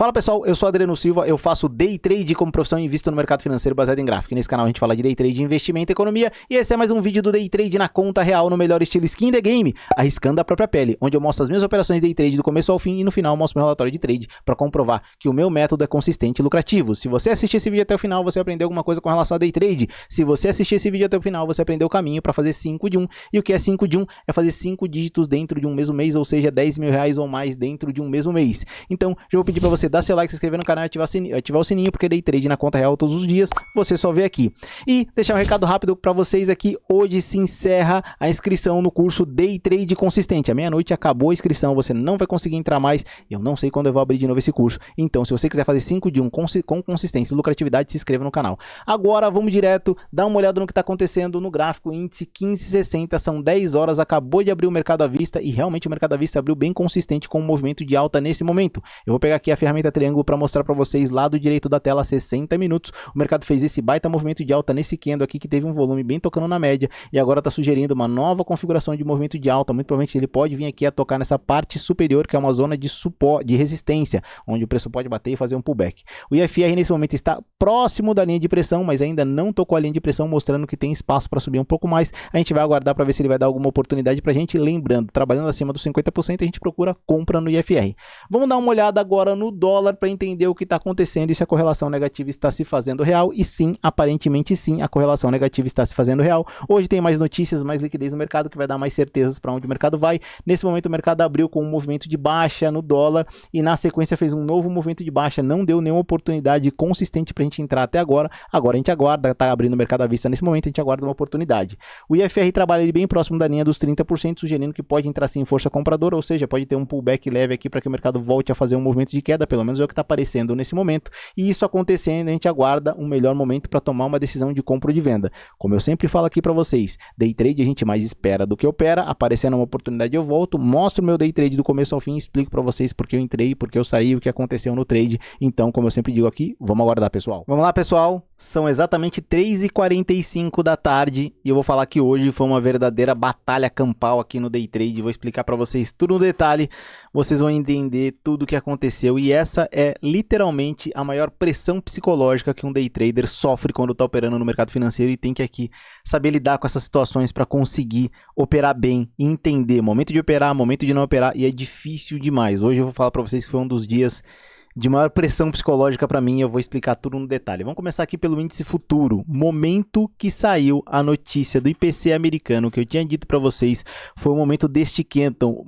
Fala pessoal, eu sou Adriano Silva, eu faço Day Trade como profissão e invisto no mercado financeiro baseado em gráfico. E nesse canal a gente fala de Day Trade, investimento e economia. E esse é mais um vídeo do Day Trade na conta real, no melhor estilo skin the game, arriscando a própria pele, onde eu mostro as minhas operações Day Trade do começo ao fim e no final eu mostro meu relatório de trade para comprovar que o meu método é consistente e lucrativo. Se você assistir esse vídeo até o final, você aprendeu alguma coisa com relação a Day Trade. Se você assistir esse vídeo até o final, você aprendeu o caminho para fazer 5 de 1. E o que é 5 de 1? É fazer 5 dígitos dentro de um mesmo mês, ou seja, R$10.000 ou mais dentro de um mesmo mês. Então, já vou pedir para você dar seu like, se inscrever no canal e ativar o sininho, porque Day Trade na conta real todos os dias, você só vê aqui. E deixar um recado rápido para vocês aqui, hoje se encerra a inscrição no curso Day Trade Consistente. À meia-noite acabou a inscrição, você não vai conseguir entrar mais, eu não sei quando eu vou abrir de novo esse curso. Então, se você quiser fazer 5 de 1 com consistência e lucratividade, se inscreva no canal. Agora, vamos direto, dar uma olhada no que está acontecendo no gráfico índice 1560, são 10 horas, acabou de abrir o mercado à vista e realmente o mercado à vista abriu bem consistente com um movimento de alta nesse momento. Eu vou pegar aqui a ferramenta triângulo para mostrar para vocês lá do direito da tela, 60 minutos, o mercado fez esse baita movimento de alta nesse candle aqui que teve um volume bem tocando na média e agora está sugerindo uma nova configuração de movimento de alta, muito provavelmente ele pode vir aqui a tocar nessa parte superior que é uma zona de suporte, de resistência, onde o preço pode bater e fazer um pullback. O IFR nesse momento está próximo da linha de pressão, mas ainda não tocou a linha de pressão, mostrando que tem espaço para subir um pouco mais. A gente vai aguardar para ver se ele vai dar alguma oportunidade para a gente, lembrando, trabalhando acima dos 50%, a gente procura compra no IFR. Vamos dar uma olhada agora no dólar para entender o que está acontecendo e se a correlação negativa está se fazendo real. E sim, aparentemente sim, a correlação negativa está se fazendo real. Hoje tem mais notícias, mais liquidez no mercado, que vai dar mais certezas para onde o mercado vai. Nesse momento o mercado abriu com um movimento de baixa no dólar e na sequência fez um novo movimento de baixa, não deu nenhuma oportunidade consistente para a gente entrar até agora. Agora a gente aguarda, está abrindo o mercado à vista nesse momento, a gente aguarda uma oportunidade. O IFR trabalha ali bem próximo da linha dos 30%, sugerindo que pode entrar sim em força compradora, ou seja, pode ter um pullback leve aqui para que o mercado volte a fazer um movimento de queda, pelo menos é o que está aparecendo nesse momento. E isso acontecendo, a gente aguarda um melhor momento para tomar uma decisão de compra ou de venda. Como eu sempre falo aqui para vocês, Day Trade a gente mais espera do que opera, aparecendo uma oportunidade eu volto, mostro o meu Day Trade do começo ao fim, explico para vocês porque eu entrei, porque eu saí, o que aconteceu no trade. Então, como eu sempre digo aqui, vamos aguardar, pessoal. Vamos lá, pessoal, são exatamente 3h45 da tarde e eu vou falar que hoje foi uma verdadeira batalha campal aqui no Day Trade, vou explicar para vocês tudo no detalhe, vocês vão entender tudo o que aconteceu e essa é literalmente a maior pressão psicológica que um day trader sofre quando está operando no mercado financeiro e tem que aqui saber lidar com essas situações para conseguir operar bem e entender momento de operar, momento de não operar, e é difícil demais. Hoje eu vou falar para vocês que foi um dos dias de maior pressão psicológica para mim, eu vou explicar tudo no detalhe. Vamos começar aqui pelo índice futuro. Momento que saiu a notícia do IPC americano, que eu tinha dito para vocês, foi o momento deste candle.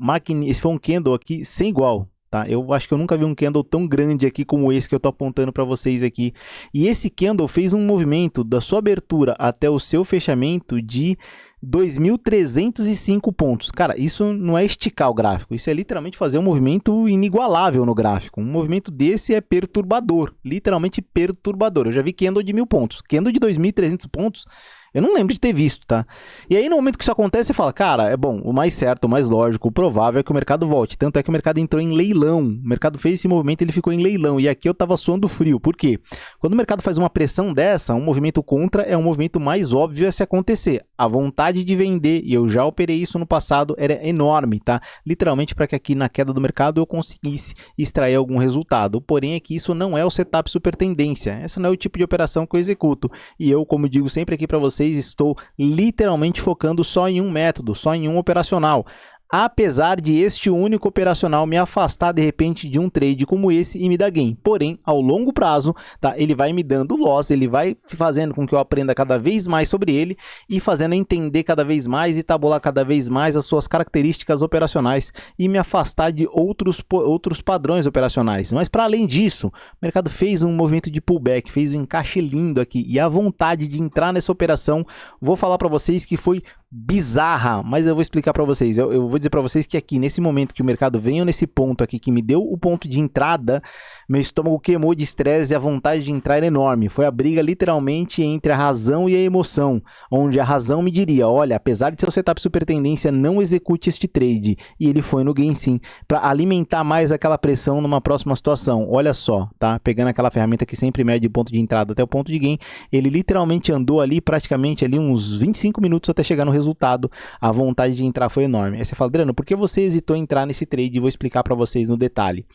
Esse foi um candle aqui sem igual. Tá? Eu acho que eu nunca vi um candle tão grande aqui como esse que eu estou apontando para vocês aqui. E esse candle fez um movimento da sua abertura até o seu fechamento de 2.305 pontos. Cara, isso não é esticar o gráfico, isso é literalmente fazer um movimento inigualável no gráfico. Um movimento desse é perturbador, literalmente perturbador. Eu já vi candle de 1.000 pontos, candle de 2.300 pontos. Eu não lembro de ter visto, tá? E aí, no momento que isso acontece, você fala, cara, é bom, o mais certo, o mais lógico, o provável é que o mercado volte. Tanto é que o mercado entrou em leilão. O mercado fez esse movimento, ele ficou em leilão. E aqui eu tava suando frio. Por quê? Quando o mercado faz uma pressão dessa, um movimento contra é um movimento mais óbvio a se acontecer. A vontade de vender, e eu já operei isso no passado, era enorme, tá? Literalmente para que aqui na queda do mercado eu conseguisse extrair algum resultado. Porém, é que isso não é o setup super tendência. Esse não é o tipo de operação que eu executo. E eu, como digo sempre aqui para vocês, estou literalmente focando só em um método, só em um operacional. Apesar de este único operacional me afastar de repente de um trade como esse e me dar gain. Porém, ao longo prazo, tá, ele vai me dando loss, ele vai fazendo com que eu aprenda cada vez mais sobre ele e fazendo entender cada vez mais e tabular cada vez mais as suas características operacionais e me afastar de outros padrões operacionais. Mas para além disso, o mercado fez um movimento de pullback, fez um encaixe lindo aqui e a vontade de entrar nessa operação, vou falar para vocês que foi bizarra, mas eu vou explicar para vocês. Eu vou dizer para vocês que aqui, nesse momento que o mercado veio nesse ponto aqui, que me deu o ponto de entrada, meu estômago queimou de estresse e a vontade de entrar era enorme. Foi a briga literalmente entre a razão e a emoção, onde a razão me diria, olha, apesar de seu setup super tendência, não execute este trade. E ele foi no gain sim, para alimentar mais aquela pressão numa próxima situação. Olha só, tá? Pegando aquela ferramenta que sempre mede o ponto de entrada até o ponto de gain, ele literalmente andou ali praticamente ali uns 25 minutos até chegar no resultado. A vontade de entrar foi enorme. Aí você fala, Adriano, por que você hesitou em entrar nesse trade? Vou explicar para vocês no detalhe.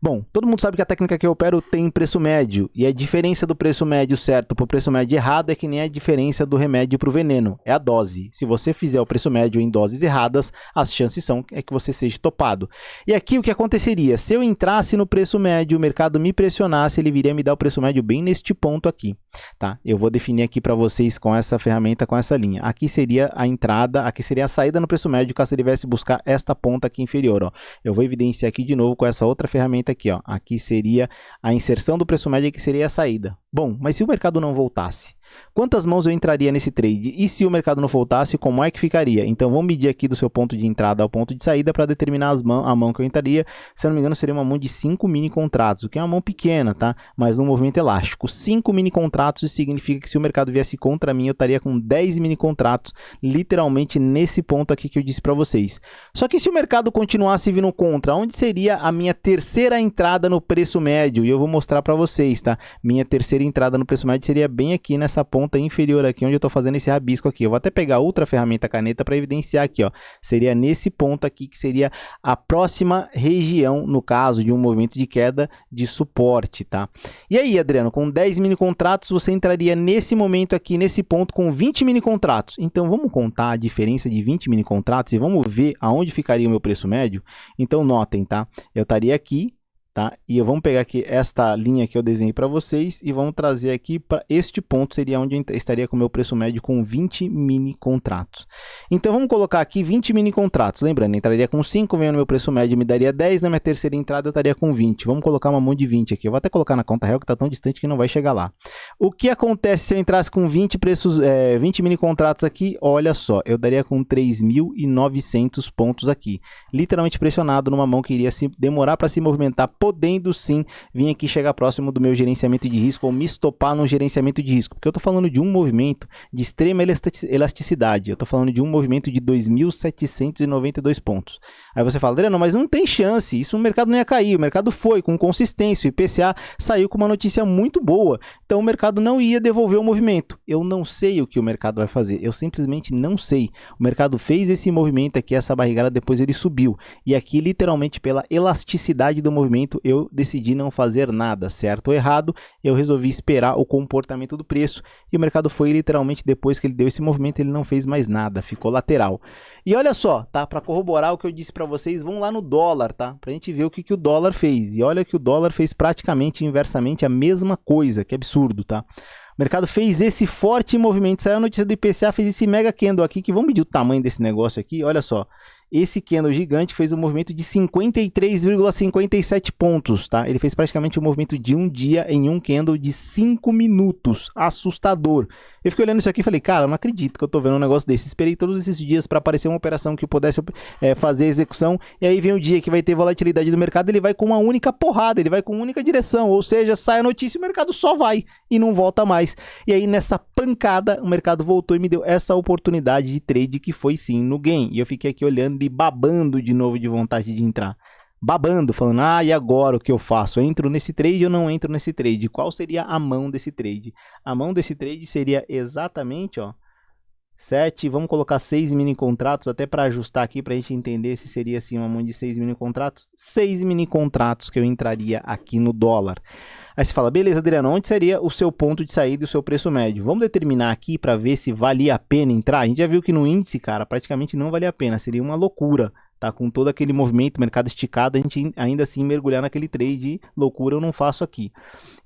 Bom, todo mundo sabe que a técnica que eu opero tem preço médio, e a diferença do preço médio certo para o preço médio errado é que nem a diferença do remédio para o veneno, é a dose. Se você fizer o preço médio em doses erradas, as chances são que você seja topado. E aqui o que aconteceria? Se eu entrasse no preço médio, o mercado me pressionasse, ele viria me dar o preço médio bem neste ponto aqui, tá? Eu vou definir aqui para vocês com essa ferramenta, com essa linha. Aqui seria a entrada, aqui seria a saída no preço médio, caso ele viesse buscar esta ponta aqui inferior, ó. Eu vou evidenciar aqui de novo com essa outra ferramenta aqui, ó. Aqui seria a inserção do preço médio, aqui seria a saída. Bom, mas se o mercado não voltasse, quantas mãos eu entraria nesse trade? E se o mercado não voltasse, como é que ficaria? Então vamos medir aqui do seu ponto de entrada ao ponto de saída para determinar a mão que eu entraria. Se eu não me engano, seria uma mão de 5 mini contratos, o que é uma mão pequena, tá? Mas num movimento elástico. 5 mini contratos significa que se o mercado viesse contra mim, eu estaria com 10 mini contratos, literalmente nesse ponto aqui que eu disse para vocês. Só que se o mercado continuasse vindo contra, onde seria a minha terceira entrada no preço médio? E eu vou mostrar para vocês, tá? Minha terceira entrada no preço médio seria bem aqui nessa ponta inferior aqui, onde eu estou fazendo esse rabisco aqui. Eu vou até pegar outra ferramenta caneta para evidenciar aqui, ó. Seria nesse ponto aqui que seria a próxima região, no caso de um movimento de queda de suporte, tá? E aí, Adriano, com 10 mini contratos, você entraria nesse momento aqui, nesse ponto, com 20 mini contratos. Então, vamos contar a diferença de 20 mini contratos e vamos ver aonde ficaria o meu preço médio? Então, notem, tá? Eu estaria aqui, tá? E vamos pegar aqui esta linha que eu desenhei para vocês e vamos trazer aqui para este ponto, seria onde eu estaria com o meu preço médio com 20 mini contratos. Então vamos colocar aqui 20 mini contratos, lembrando, eu entraria com 5, vendo meu preço médio me daria 10, na minha terceira entrada eu estaria com 20. Vamos colocar uma mão de 20 aqui, eu vou até colocar na conta real que está tão distante que não vai chegar lá. O que acontece se eu entrasse com 20 mini contratos aqui? Olha só, eu daria com 3.900 pontos aqui, literalmente pressionado numa mão que iria demorar para se movimentar, podendo sim vir aqui chegar próximo do meu gerenciamento de risco ou me estopar no gerenciamento de risco, porque eu estou falando de um movimento de extrema elasticidade, eu estou falando de um movimento de 2.792 pontos. Aí você fala, Adriano, mas não tem chance, isso no mercado não ia cair, o mercado foi com consistência, o IPCA saiu com uma notícia muito boa, então o mercado não ia devolver o movimento. Eu não sei o que o mercado vai fazer, eu simplesmente não sei. O mercado fez esse movimento aqui, essa barrigada, depois ele subiu, e aqui literalmente pela elasticidade do movimento, eu decidi não fazer nada, certo ou errado, eu resolvi esperar o comportamento do preço, e o mercado foi literalmente, depois que ele deu esse movimento, ele não fez mais nada, ficou lateral. E olha só, tá? Para corroborar o que eu disse para vocês, vão lá no dólar, tá? Pra gente ver o que o dólar fez, e olha que o dólar fez praticamente inversamente a mesma coisa, que absurdo, tá? O mercado fez esse forte movimento, saiu a notícia do IPCA, fez esse mega candle aqui, que vamos medir o tamanho desse negócio aqui, olha só. Esse candle gigante fez um movimento de 53,57 pontos, tá? Ele fez praticamente um movimento de um dia em um candle de 5 minutos. Assustador. Eu fiquei olhando isso aqui e falei, cara, eu não acredito que eu tô vendo um negócio desse. Esperei todos esses dias para aparecer uma operação que eu pudesse fazer a execução. E aí vem o dia que vai ter volatilidade do mercado, ele vai com uma única porrada, ele vai com uma única direção. Ou seja, sai a notícia e o mercado só vai e não volta mais. E aí nessa pancada, o mercado voltou e me deu essa oportunidade de trade que foi sim no gain. E eu fiquei aqui olhando e babando de novo de vontade de entrar. Babando, falando, e agora o que eu faço? Eu entro nesse trade ou não entro nesse trade? Qual seria a mão desse trade? A mão desse trade seria exatamente, ó, 7, vamos colocar 6 mini contratos, até para ajustar aqui, para a gente entender se seria assim uma mão de 6 mini contratos. 6 mini contratos que eu entraria aqui no dólar. Aí você fala, beleza, Adriano, onde seria o seu ponto de saída e o seu preço médio? Vamos determinar aqui para ver se valia a pena entrar? A gente já viu que no índice, cara, praticamente não valia a pena, seria uma loucura. Tá, com todo aquele movimento, mercado esticado, a gente ainda assim mergulhar naquele trade, loucura eu não faço aqui.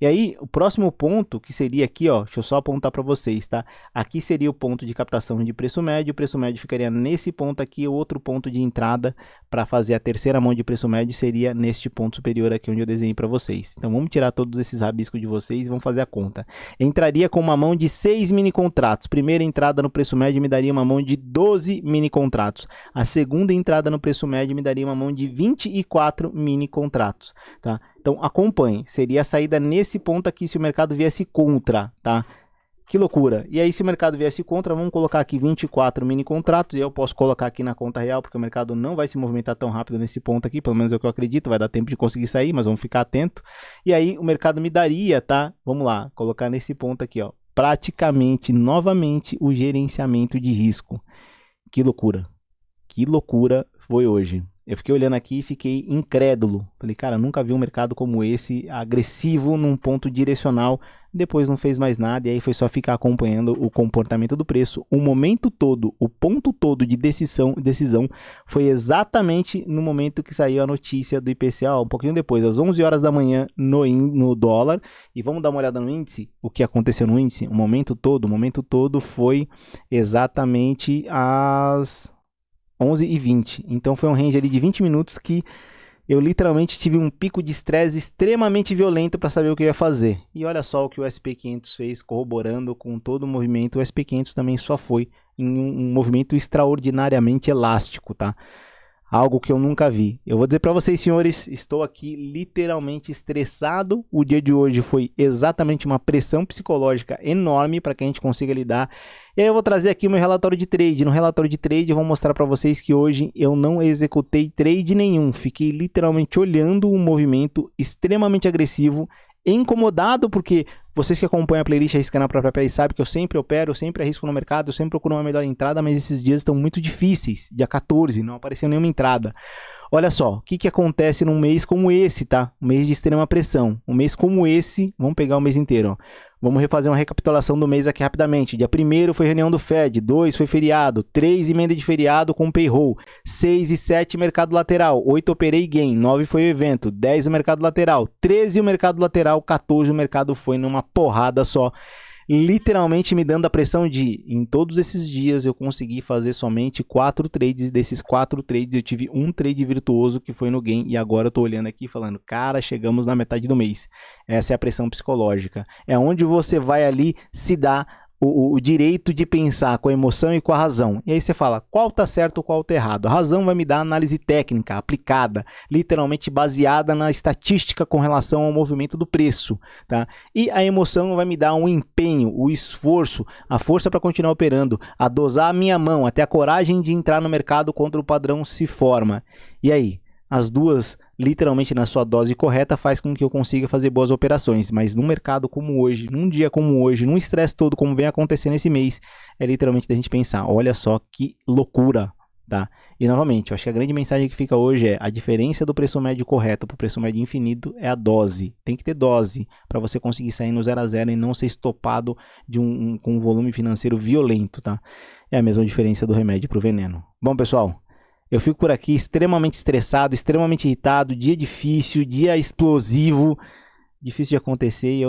E aí, o próximo ponto, que seria aqui, ó, deixa eu só apontar para vocês, tá? Aqui seria o ponto de captação de preço médio, o preço médio ficaria nesse ponto aqui, outro ponto de entrada para fazer a terceira mão de preço médio seria neste ponto superior aqui, onde eu desenhei para vocês. Então, vamos tirar todos esses rabiscos de vocês e vamos fazer a conta. Entraria com uma mão de 6 mini contratos. Primeira entrada no preço médio me daria uma mão de 12 mini contratos. A segunda entrada no preço médio me daria uma mão de 24 mini contratos, tá? Então acompanhe, seria a saída nesse ponto aqui se o mercado viesse contra, tá? Que loucura! E aí se o mercado viesse contra, vamos colocar aqui 24 mini contratos, e eu posso colocar aqui na conta real, porque o mercado não vai se movimentar tão rápido nesse ponto aqui, pelo menos é o que eu acredito, vai dar tempo de conseguir sair, mas vamos ficar atento. E aí o mercado me daria, tá? Vamos lá, colocar nesse ponto aqui, ó, praticamente, novamente, o gerenciamento de risco. Que loucura! Que loucura foi hoje. Eu fiquei olhando aqui e fiquei incrédulo. Falei, cara, nunca vi um mercado como esse, agressivo num ponto direcional. Depois não fez mais nada e aí foi só ficar acompanhando o comportamento do preço. O momento todo, o ponto todo de decisão foi exatamente no momento que saiu a notícia do IPCA, um pouquinho depois, às 11 horas da manhã no dólar. E vamos dar uma olhada no índice? O que aconteceu no índice? O momento todo foi exatamente às 11h20. Então foi um range ali de 20 minutos que eu literalmente tive um pico de estresse extremamente violento para saber o que eu ia fazer. E olha só o que o SP500 fez, corroborando com todo o movimento. O SP500 também só foi em um movimento extraordinariamente elástico, tá? Algo que eu nunca vi. Eu vou dizer para vocês, senhores, estou aqui literalmente estressado. O dia de hoje foi exatamente uma pressão psicológica enorme para que a gente consiga lidar. E aí eu vou trazer aqui o meu relatório de trade. No relatório de trade eu vou mostrar para vocês que hoje eu não executei trade nenhum. Fiquei literalmente olhando um movimento extremamente agressivo, incomodado, porque vocês que acompanham a playlist Arriscando a Própria Pele sabem que eu sempre opero, eu sempre arrisco no mercado, eu sempre procuro uma melhor entrada, mas esses dias estão muito difíceis. Dia 14, não apareceu nenhuma entrada. Olha só, o que acontece num mês como esse, tá? Um mês de extrema pressão. Um mês como esse, vamos pegar o mês inteiro, ó. Vamos refazer uma recapitulação do mês aqui rapidamente. Dia 1º foi reunião do Fed, 2 foi feriado, 3 emenda de feriado com payroll, 6 e 7 mercado lateral, 8 operei gain, 9 foi o evento, 10 o mercado lateral, 13 o mercado lateral, 14 o mercado foi numa porrada só. Literalmente me dando a pressão de, em todos esses dias eu consegui fazer somente 4 trades, e desses 4 trades eu tive um trade virtuoso que foi no gain, e agora eu tô olhando aqui falando, cara, chegamos na metade do mês. Essa é a pressão psicológica, é onde você vai ali se dar o direito de pensar com a emoção e com a razão. E aí você fala, qual tá certo, qual tá errado. A razão vai me dar análise técnica, aplicada, literalmente baseada na estatística com relação ao movimento do preço, tá? E a emoção vai me dar um empenho, o esforço, a força para continuar operando, a dosar a minha mão, até a coragem de entrar no mercado quando o padrão se forma. E aí? As duas, literalmente na sua dose correta, faz com que eu consiga fazer boas operações. Mas num mercado como hoje, num dia como hoje, num estresse todo como vem acontecendo esse mês, é literalmente da gente pensar, olha só que loucura, tá? E novamente, eu acho que a grande mensagem que fica hoje é a diferença do preço médio correto para o preço médio infinito é a dose. Tem que ter dose para você conseguir sair no 0 a 0 e não ser estopado de com um volume financeiro violento, tá? É a mesma diferença do remédio para o veneno. Bom, pessoal, eu fico por aqui extremamente estressado, extremamente irritado, dia difícil, dia explosivo, difícil de acontecer e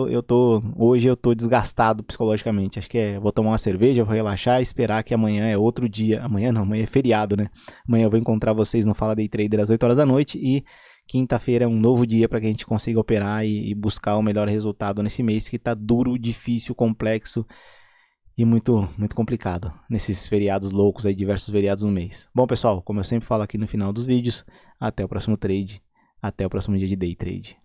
hoje eu tô desgastado psicologicamente. Acho que vou tomar uma cerveja, vou relaxar e esperar que amanhã é outro dia. Amanhã não, amanhã é feriado, né? Amanhã eu vou encontrar vocês no Fala Day Trader às 8 horas da noite e quinta-feira é um novo dia para que a gente consiga operar e buscar o melhor resultado nesse mês que tá duro, difícil, complexo e muito, muito complicado nesses feriados loucos aí, diversos feriados no mês. Bom, pessoal, como eu sempre falo aqui no final dos vídeos, até o próximo trade, até o próximo dia de day trade.